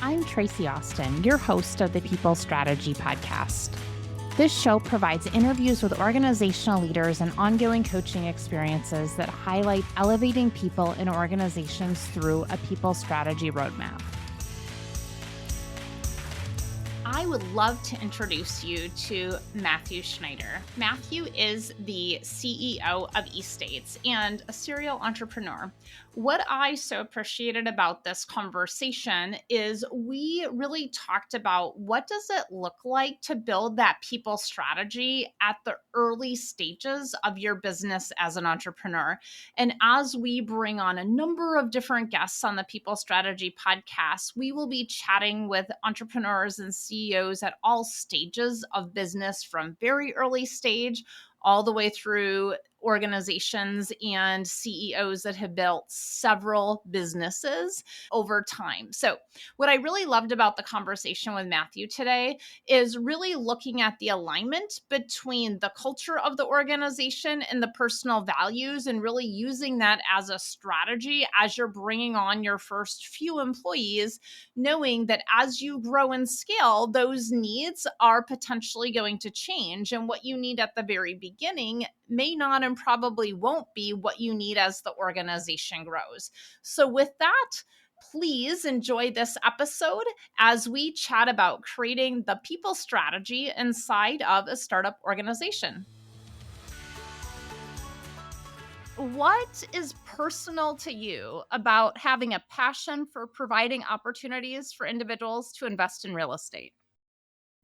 I'm Traci Austin, your host of the People Strategy Podcast. This show provides interviews with organizational leaders and ongoing coaching experiences that highlight elevating people in organizations through a people strategy roadmap. I would love to introduce you to Matthew Schneider. Matthew is the CEO of Estates and a serial entrepreneur. What I so appreciated about this conversation is we really talked about what does it look like to build that people strategy at the early stages of your business as an entrepreneur. And as we bring on a number of different guests on the People Strategy podcast, we will be chatting with entrepreneurs and CEOs at all stages of business, from very early stage all the way through organizations and CEOs that have built several businesses over time. So what I really loved about the conversation with Matthew today is really looking at the alignment between the culture of the organization and the personal values, and really using that as a strategy as you're bringing on your first few employees, knowing that as you grow and scale, those needs are potentially going to change. And what you need at the very beginning may not and probably won't be what you need as the organization grows. So with that, please enjoy this episode as we chat about creating the people strategy inside of a startup organization. What is personal to you about having a passion for providing opportunities for individuals to invest in real estate?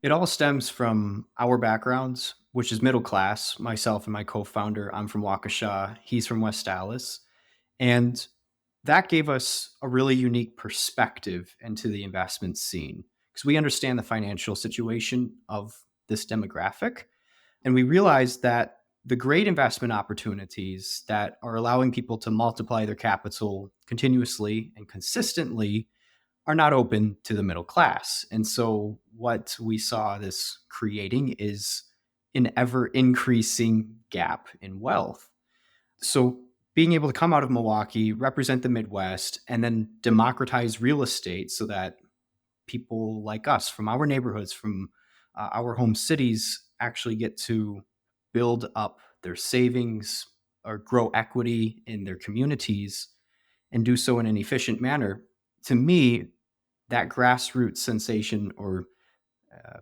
It all stems from our backgrounds, which is middle class. Myself and my co-founder, I'm from Waukesha, he's from West Dallas. And that gave us a really unique perspective into the investment scene because we understand the financial situation of this demographic. And we realized that the great investment opportunities that are allowing people to multiply their capital continuously and consistently are not open to the middle class. And so what we saw this creating is an ever increasing gap in wealth. So being able to come out of Milwaukee, represent the Midwest, and then democratize real estate so that people like us from our neighborhoods, from our home cities, actually get to build up their savings or grow equity in their communities and do so in an efficient manner. To me, that grassroots sensation or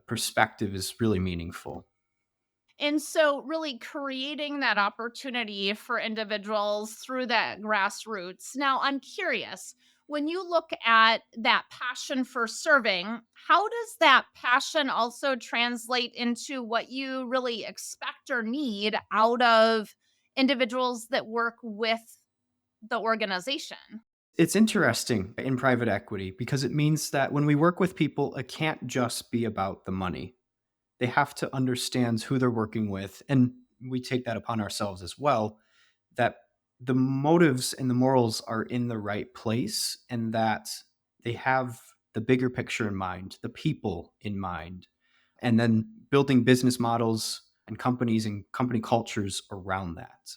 perspective is really meaningful. And so, really creating that opportunity for individuals through that grassroots. Now, I'm curious, when you look at that passion for serving, how does that passion also translate into what you really expect or need out of individuals that work with the organization? It's interesting in private equity because it means that when we work with people, it can't just be about the money. They have to understand who they're working with. And we take that upon ourselves as well, that the motives and the morals are in the right place and that they have the bigger picture in mind, the people in mind, and then building business models and companies and company cultures around that.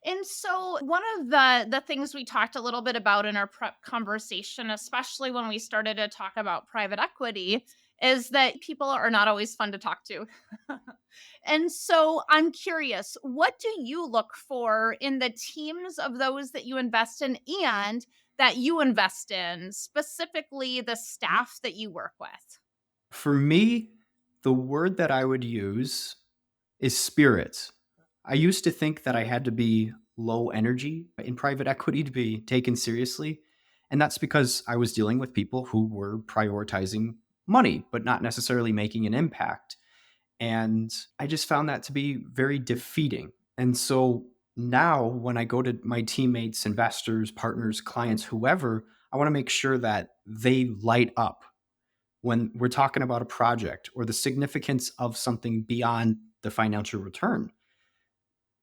And so one of the things we talked a little bit about in our prep conversation, especially when we started to talk about private equity, is that people are not always fun to talk to. And so I'm curious, what do you look for in the teams of those that you invest in and that you invest in, specifically the staff that you work with? For me, the word that I would use is spirit. I used to think that I had to be low energy in private equity to be taken seriously. And that's because I was dealing with people who were prioritizing money, but not necessarily making an impact. And I just found that to be very defeating. And so now when I go to my teammates, investors, partners, clients, whoever, I want to make sure that they light up when we're talking about a project or the significance of something beyond the financial return.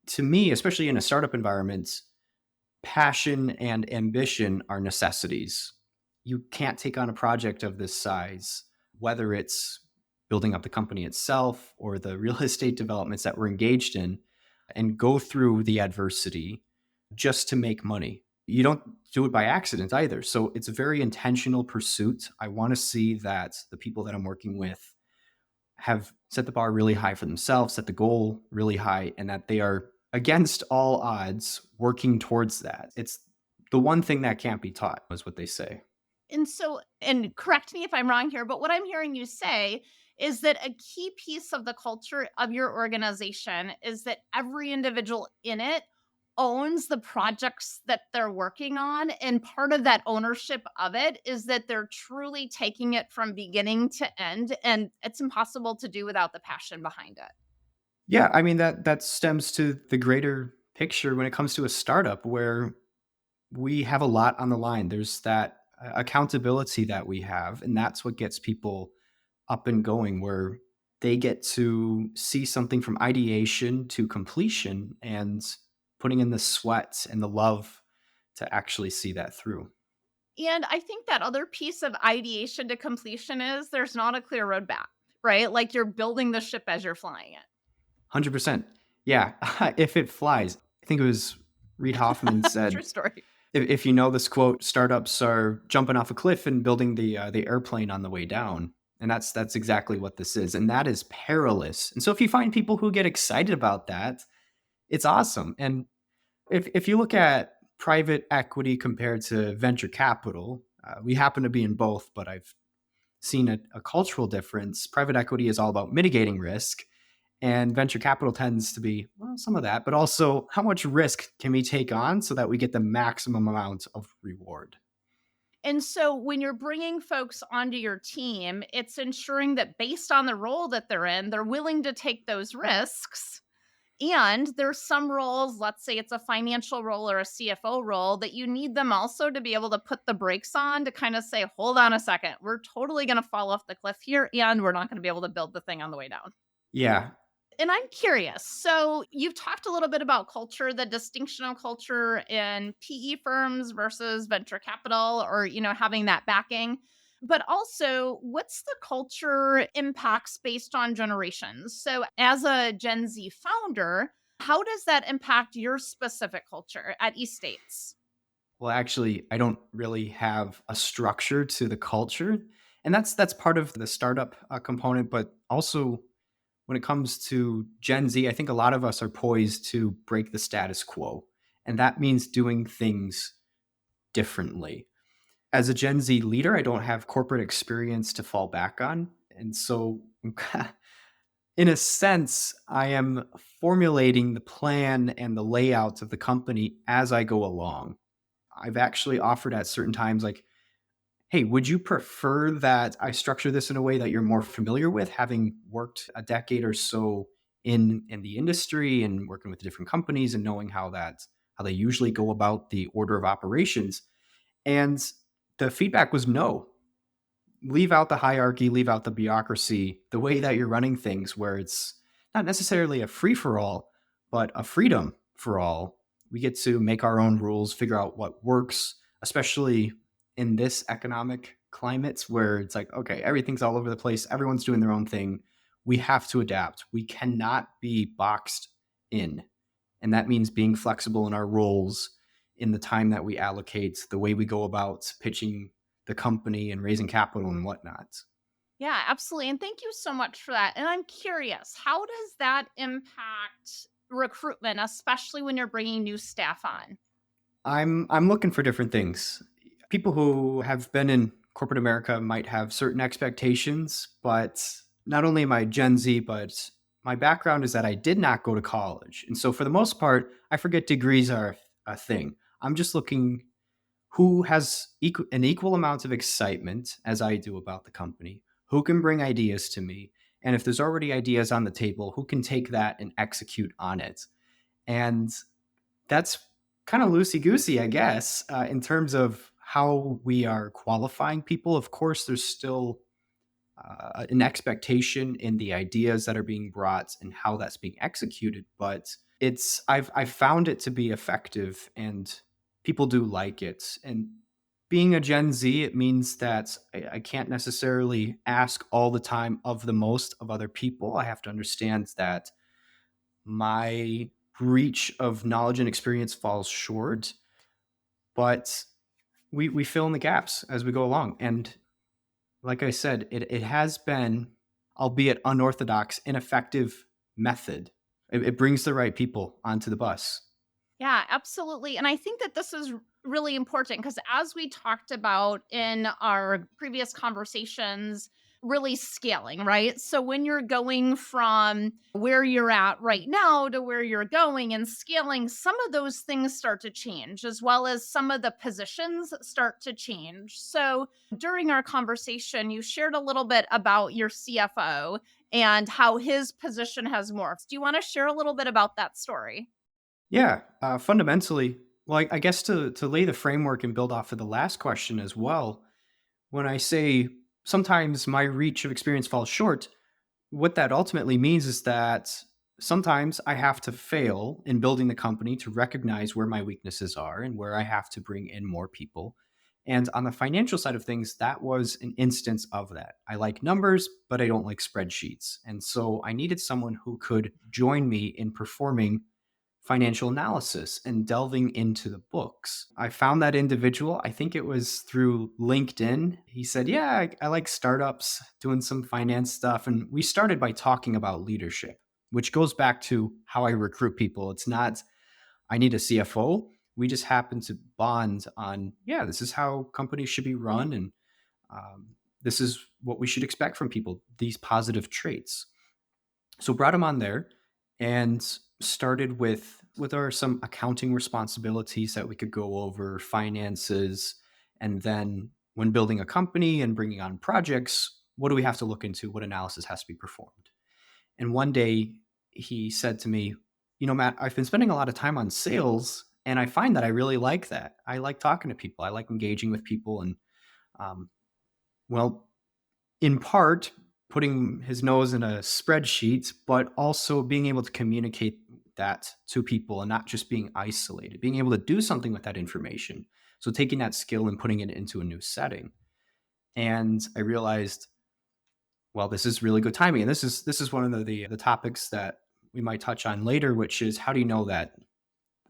To me, especially in a startup environment, passion and ambition are necessities. You can't take on a project of this size, whether it's building up the company itself or the real estate developments that we're engaged in, and go through the adversity just to make money. You don't do it by accident either. So it's a very intentional pursuit. I want to see that the people that I'm working with have set the bar really high for themselves, set the goal really high, and that they are against all odds working towards that. It's the one thing that can't be taught, is what they say. And so, and correct me if I'm wrong here, but what I'm hearing you say is that a key piece of the culture of your organization is that every individual in it owns the projects that they're working on. And part of that ownership of it is that they're truly taking it from beginning to end. And it's impossible to do without the passion behind it. Yeah, I mean that stems to the greater picture when it comes to a startup where we have a lot on the line. There's that accountability that we have, and that's what gets people up and going, where they get to see something from ideation to completion and putting in the sweat and the love to actually see that through. And I think that other piece of ideation to completion is there's not a clear roadmap, right? Like you're building the ship as you're flying 100%. Yeah, if it flies. I think it was Reid Hoffman it. said, True story. if you know this quote, startups are jumping off a cliff and building the airplane on the way down. And that's exactly what this is. And that is perilous. And so if you find people who get excited about that, it's awesome. And if you look at private equity compared to venture capital, we happen to be in both, but I've seen a cultural difference. Private equity is all about mitigating risk, and venture capital tends to be, well, some of that, but also how much risk can we take on so that we get the maximum amount of reward. And so when you're bringing folks onto your team, it's ensuring that based on the role that they're in, they're willing to take those risks. And there's some roles, let's say it's a financial role or a CFO role, that you need them also to be able to put the brakes on to kind of say, hold on a second, we're totally going to fall off the cliff here and we're not going to be able to build the thing on the way down. Yeah, And I'm curious. So, you've talked a little bit about culture, the distinction of culture in PE firms versus venture capital or, having that backing. But also, what's the culture impacts based on generations? So, as a Gen Z founder, how does that impact your specific culture at East States? well, actually, I don't really have a structure to the culture, and that's part of the startup component. But also, when it comes to Gen Z, I think a lot of us are poised to break the status quo, and that means doing things differently. As a Gen Z leader, I don't have corporate experience to fall back on, and so in a sense, I am formulating the plan and the layout of the company as I go along. I've actually offered at certain times, like, hey, would you prefer that I structure this in a way that you're more familiar with, having worked a decade or so in the industry and working with different companies and knowing how they usually go about the order of operations? And the feedback was no. Leave out the hierarchy, leave out the bureaucracy, the way that you're running things, where it's not necessarily a free for all, but a freedom for all. We get to make our own rules, figure out what works, especially in this economic climate where it's like, okay, everything's all over the place, everyone's doing their own thing. We have to adapt. We cannot be boxed in. And that means being flexible in our roles, in the time that we allocate, the way we go about pitching the company and raising capital and whatnot. Yeah, absolutely. And thank you so much for that. And I'm curious, how does that impact recruitment, especially when you're bringing new staff on? I'm looking for different things. People who have been in corporate America might have certain expectations, but not only am I Gen Z, but my background is that I did not go to college. And so for the most part, I forget degrees are a thing. I'm just looking who has an equal amount of excitement as I do about the company, who can bring ideas to me, and if there's already ideas on the table, who can take that and execute on it. And that's kind of loosey goosey, I guess, in terms of how we are qualifying people. Of course, there's still an expectation in the ideas that are being brought and how that's being executed, but I've found it to be effective and people do like it. And being a Gen Z, it means that I can't necessarily ask all the time of the most of other people. I have to understand that my reach of knowledge and experience falls short. but we fill in the gaps as we go along. And like I said, it has been, albeit unorthodox, ineffective method. It brings the right people onto the bus. Yeah, absolutely. And I think that this is really important because, as we talked about in our previous conversations, really scaling, right? So, when you're going from where you're at right now to where you're going and scaling, some of those things start to change, as well as some of the positions start to change. So, during our conversation, you shared a little bit about your CFO and how his position has morphed. Do you want to share a little bit about that story? Yeah, fundamentally, well, I guess to lay the framework and build off of the last question as well. When I say sometimes my reach of experience falls short, what that ultimately means is that sometimes I have to fail in building the company to recognize where my weaknesses are and where I have to bring in more people. And on the financial side of things, that was an instance of that. I like numbers, but I don't like spreadsheets. And so I needed someone who could join me in performing financial analysis and delving into the books. I found that individual. I think it was through LinkedIn. He said, yeah, I like startups, doing some finance stuff. And we started by talking about leadership, which goes back to how I recruit people. It's not, I need a CFO. We just happen to bond on, yeah, this is how companies should be run. And um, this is what we should expect from people, these positive traits. So brought him on there and started with our some accounting responsibilities that we could go over, finances, and then when building a company and bringing on projects, what do we have to look into? What analysis has to be performed? And one day he said to me, you know, Matt, I've been spending a lot of time on sales and I find that I really like that. I like talking to people. I like engaging with people. And um, well, in part putting his nose in a spreadsheet, but also being able to communicate that to people and not just being isolated, being able to do something with that information. So taking that skill and putting it into a new setting. And I realized, well, this is really good timing. And this is one of the topics that we might touch on later, which is how do you know that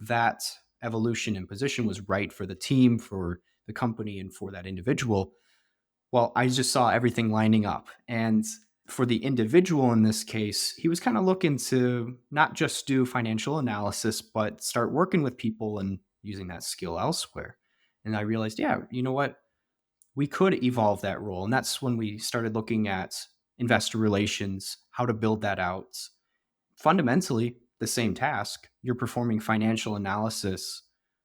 that evolution and position was right for the team, for the company, and for that individual. Well, I just saw everything lining up. And for the individual in this case, he was kind of looking to not just do financial analysis, but start working with people and using that skill elsewhere. And I realized, yeah, you know what? We could evolve that role. And that's when we started looking at investor relations, how to build that out. Fundamentally, the same task. You're performing financial analysis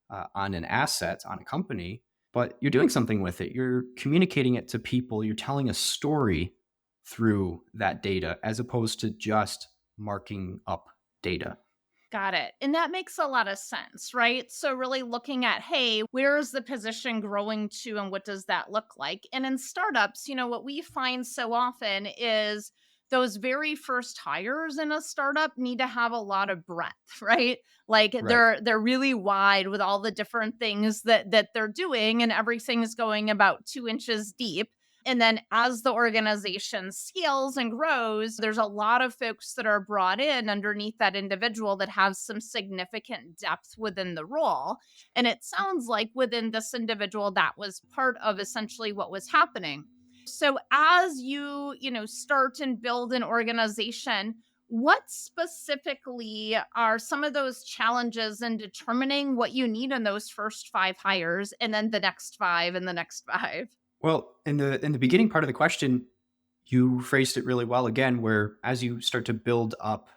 on an asset, on a company, but you're doing something with it. You're communicating it to people. You're telling a story through that data as opposed to just marking up data. Got it. And that makes a lot of sense, right? So, really looking at, hey, where is the position growing to and what does that look like? And in startups, what we find so often is those very first hires in a startup need to have a lot of breadth, right? Like Right. they're really wide with all the different things that they're doing, and everything's going about 2 inches deep. And then as the organization scales and grows, there's a lot of folks that are brought in underneath that individual that have some significant depth within the role. And it sounds like within this individual, that was part of essentially what was happening. So as you start and build an organization, what specifically are some of those challenges in determining what you need in those first five hires and then the next five and the next five? Well, in the beginning part of the question, you phrased it really well again, where as you start to build up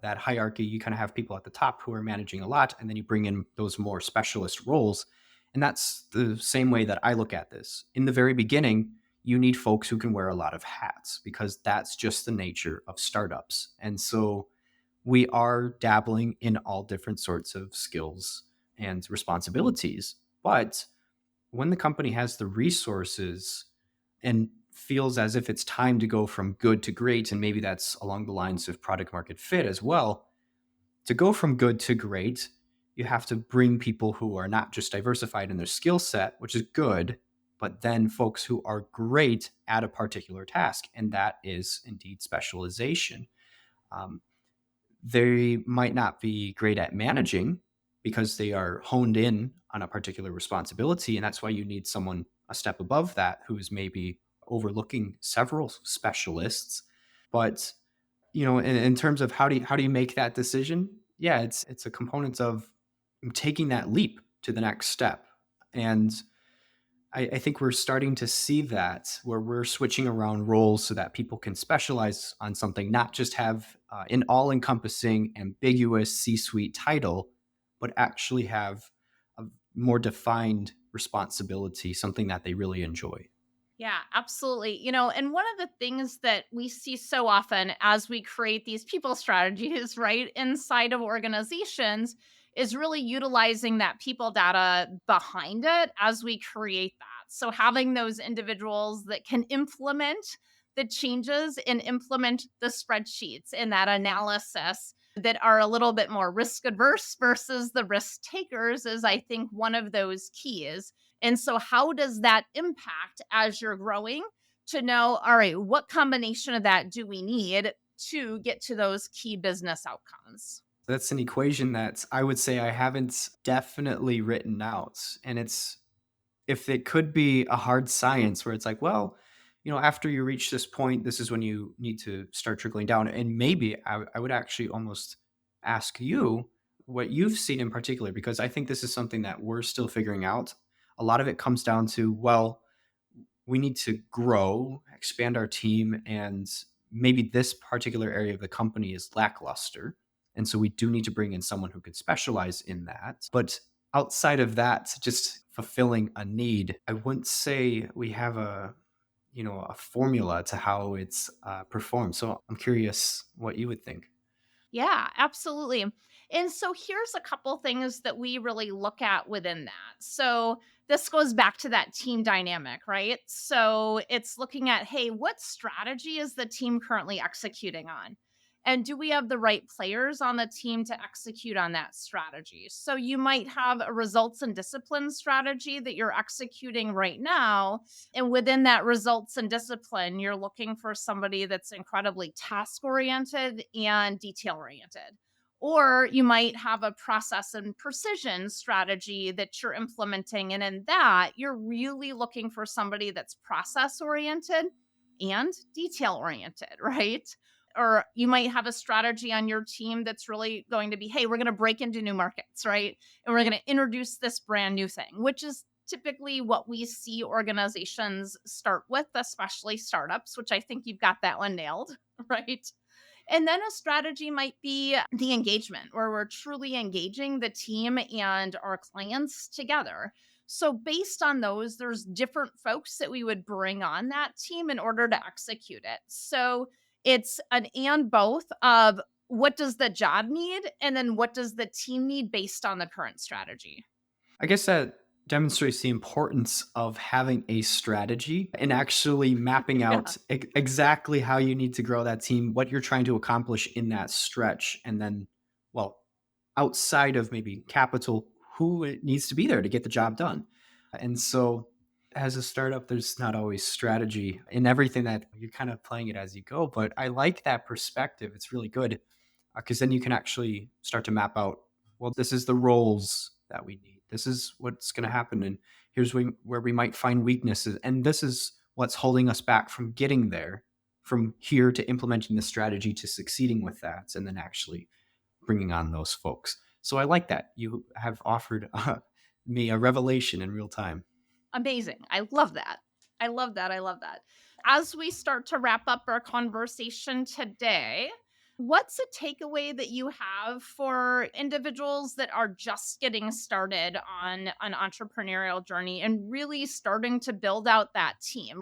that hierarchy, you kind of have people at the top who are managing a lot, and then you bring in those more specialist roles. And that's the same way that I look at this. In the very beginning, you need folks who can wear a lot of hats because that's just the nature of startups. And so we are dabbling in all different sorts of skills and responsibilities. But when the company has the resources and feels as if it's time to go from good to great, and maybe that's along the lines of product market fit as well, to go from good to great, you have to bring people who are not just diversified in their skill set, which is good, but then folks who are great at a particular task. And that is indeed specialization. Um, they might not be great at managing because they are honed in on a particular responsibility. And that's why you need someone a step above that who's maybe overlooking several specialists. But in terms of how do you make that decision? Yeah, it's a component of taking that leap to the next step. And I think we're starting to see that where we're switching around roles so that people can specialize on something, not just have an all encompassing, ambiguous C suite title, but actually have a more defined responsibility, something that they really enjoy. Yeah, absolutely. And one of the things that we see so often as we create these people strategies, right, inside of organizations is really utilizing that people data behind it as we create that. So having those individuals that can implement the changes and implement the spreadsheets and that analysis that are a little bit more risk adverse versus the risk takers is, I think, one of those keys. And so, how does that impact as you're growing to know, all right, what combination of that do we need to get to those key business outcomes? That's an equation that I would say I haven't definitely written out. And it's if it could be a hard science where it's like, well, after you reach this point, this is when you need to start trickling down. And maybe I would actually almost ask you what you've seen in particular, because I think this is something that we're still figuring out. A lot of it comes down to, well, we need to grow, expand our team, and maybe this particular area of the company is lackluster. And so we do need to bring in someone who can specialize in that. But outside of that, just fulfilling a need, I wouldn't say we have a formula to how it's performed. So I'm curious what you would think. Yeah, absolutely. And so here's a couple things that we really look at within that. So this goes back to that team dynamic, right? So it's looking at, hey, what strategy is the team currently executing on? And do we have the right players on the team to execute on that strategy? So you might have a results and discipline strategy that you're executing right now, and within that results and discipline, you're looking for somebody that's incredibly task oriented and detail oriented. Or you might have a process and precision strategy that you're implementing. And in that, you're really looking for somebody that's process oriented and detail oriented, right? Or you might have a strategy on your team that's really going to be, hey, we're going to break into new markets, right? And we're going to introduce this brand new thing, which is typically what we see organizations start with, especially startups, which I think you've got that one nailed, right? And then a strategy might be the engagement, where we're truly engaging the team and our clients together. So, based on those, there's different folks that we would bring on that team in order to execute it. So, it's an and both of what does the job need, and then what does the team need based on the current strategy. I guess that demonstrates the importance of having a strategy and actually mapping Yeah. out exactly how you need to grow that team, what you're trying to accomplish in that stretch. And then, well, outside of maybe capital, who it needs to be there to get the job done. And so, as a startup, there's not always strategy in everything that you're kind of playing it as you go. But I like that perspective. It's really good because then you can actually start to map out, well, this is the roles that we need. This is what's going to happen. And here's where we might find weaknesses. And this is what's holding us back from getting there, from here to implementing the strategy to succeeding with that, and then actually bringing on those folks. So I like that. You have offered me a revelation in real time. Amazing. I love that. I love that. I love that. As we start to wrap up our conversation today, what's a takeaway that you have for individuals that are just getting started on an entrepreneurial journey and really starting to build out that team?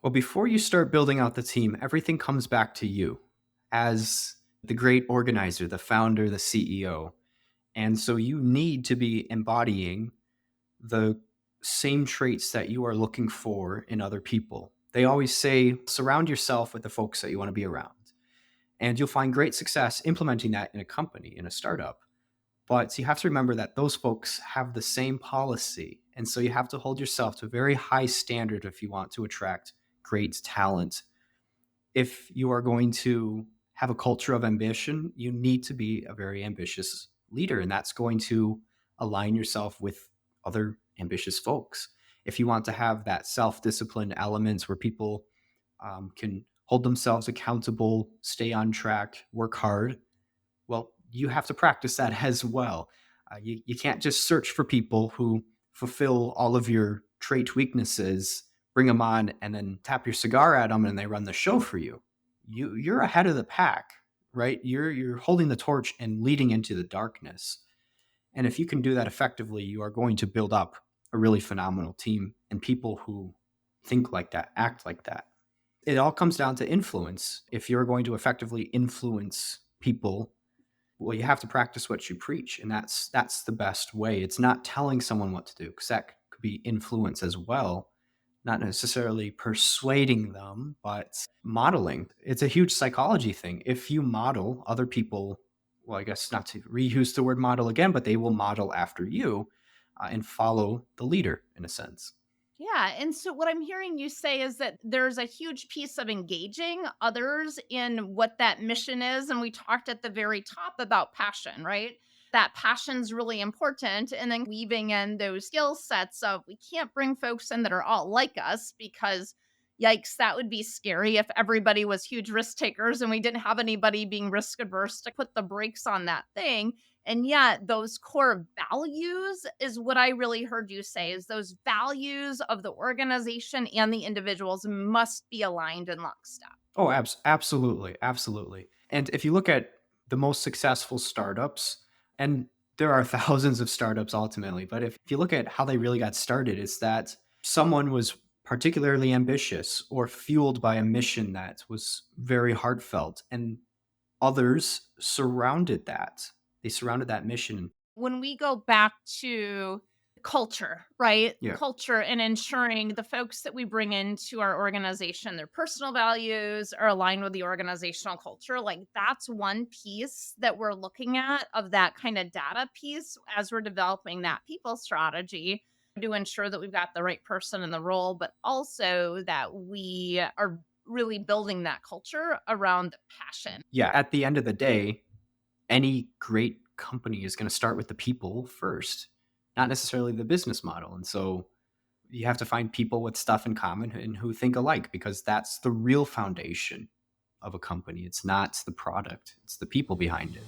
Well, before you start building out the team, everything comes back to you as the great organizer, the founder, the CEO. And so you need to be embodying the same traits that you are looking for in other people. They always say, surround yourself with the folks that you want to be around. And you'll find great success implementing that in a company, in a startup. But you have to remember that those folks have the same policy. And so you have to hold yourself to a very high standard if you want to attract great talent. If you are going to have a culture of ambition, you need to be a very ambitious leader, and that's going to align yourself with other ambitious folks. If you want to have that self-discipline elements where people can hold themselves accountable, stay on track, work hard, well, you have to practice that as well. You can't just search for people who fulfill all of your trait weaknesses, bring them on, and then tap your cigar at them and they run the show for you. You're ahead of the pack, right? You're holding the torch and leading into the darkness. And if you can do that effectively, you are going to build up a really phenomenal team and people who think like that, act like that. It all comes down to influence. If you're going to effectively influence people, well, you have to practice what you preach, and that's the best way. It's not telling someone what to do, because that could be influence as well, not necessarily persuading them, but modeling. It's a huge psychology thing. If you model, other people, well, I guess not to reuse the word model again, but they will model after you and follow the leader in a sense. Yeah. And so, what I'm hearing you say is that there's a huge piece of engaging others in what that mission is. And we talked at the very top about passion, right? That passion's really important. And then weaving in those skill sets of we can't bring folks in that are all like us because, yikes, that would be scary if everybody was huge risk takers and we didn't have anybody being risk adverse to put the brakes on that thing. And yet those core values is what I really heard you say is those values of the organization and the individuals must be aligned in lockstep. Oh, absolutely, absolutely. And if you look at the most successful startups, and there are thousands of startups ultimately, but if you look at how they really got started, it's that someone was particularly ambitious or fueled by a mission that was very heartfelt, and others surrounded that. They surrounded that mission. When we go back to culture, right? Yeah. Culture and ensuring the folks that we bring into our organization, their personal values are aligned with the organizational culture. Like that's one piece that we're looking at of that kind of data piece as we're developing that people strategy to ensure that we've got the right person in the role, but also that we are really building that culture around passion. Yeah. At the end of the day, any great company is going to start with the people first, not necessarily the business model. And so you have to find people with stuff in common and who think alike, because that's the real foundation of a company. It's not the product, it's the people behind it.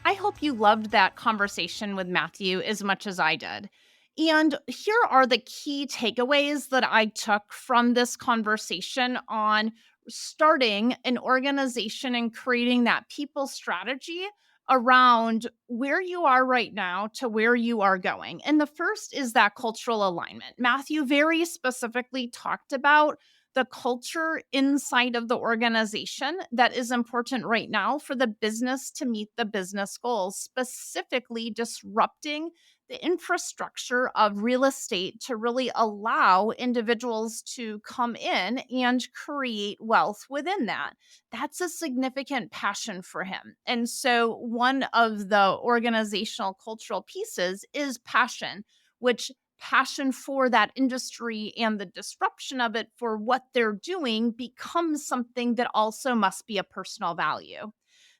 I hope you loved that conversation with Matthew as much as I did. And here are the key takeaways that I took from this conversation on starting an organization and creating that people strategy around where you are right now to where you are going. And the first is that cultural alignment. Matthew very specifically talked about the culture inside of the organization that is important right now for the business to meet the business goals, specifically disrupting the infrastructure of real estate to really allow individuals to come in and create wealth within that. That's a significant passion for him. And so, one of the organizational cultural pieces is passion, which passion for that industry and the disruption of it for what they're doing becomes something that also must be a personal value.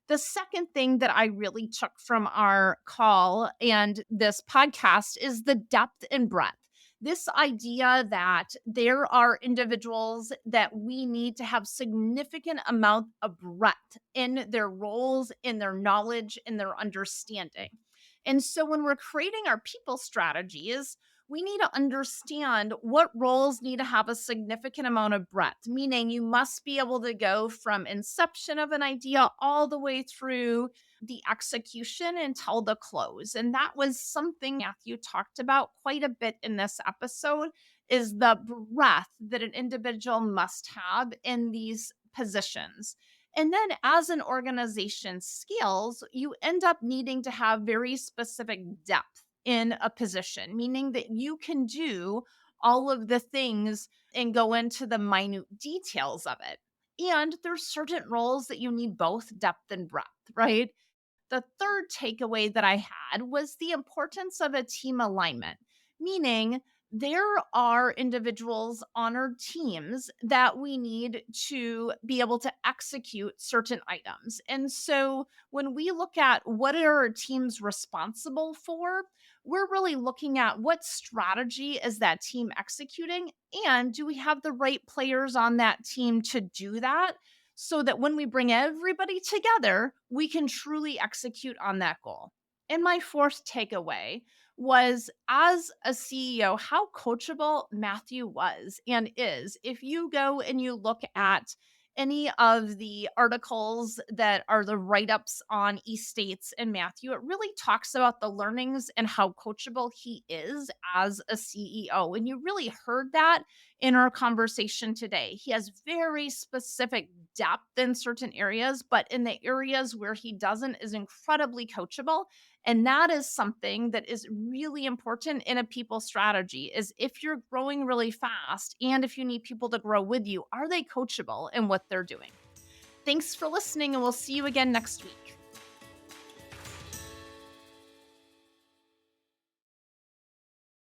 The second thing that I really took from our call and this podcast is the depth and breadth. This idea that there are individuals that we need to have significant amount of breadth in their roles, in their knowledge, in their understanding. And so when we're creating our people strategies, we need to understand what roles need to have a significant amount of breadth, meaning you must be able to go from inception of an idea all the way through the execution until the close. And that was something Matthew talked about quite a bit in this episode is the breadth that an individual must have in these positions. And then as an organization scales, you end up needing to have very specific depth in a position, meaning that you can do all of the things and go into the minute details of it. And there's certain roles that you need both depth and breadth, right? The third takeaway that I had was the importance of a team alignment, meaning there are individuals on our teams that we need to be able to execute certain items. And so when we look at what are our teams responsible for, we're really looking at what strategy is that team executing, and do we have the right players on that team to do that, so that when we bring everybody together, we can truly execute on that goal. And my fourth takeaway was, as a CEO, how coachable Matthew was and is. If you go and you look at any of the articles that are the write ups on Estates and Matthew, it really talks about the learnings and how coachable he is as a CEO. And you really heard that in our conversation today. He has very specific depth in certain areas, but in the areas where he doesn't, is incredibly coachable. And that is something that is really important in a people strategy, is if you're growing really fast and if you need people to grow with you, are they coachable in what they're doing? Thanks for listening, and we'll see you again next week.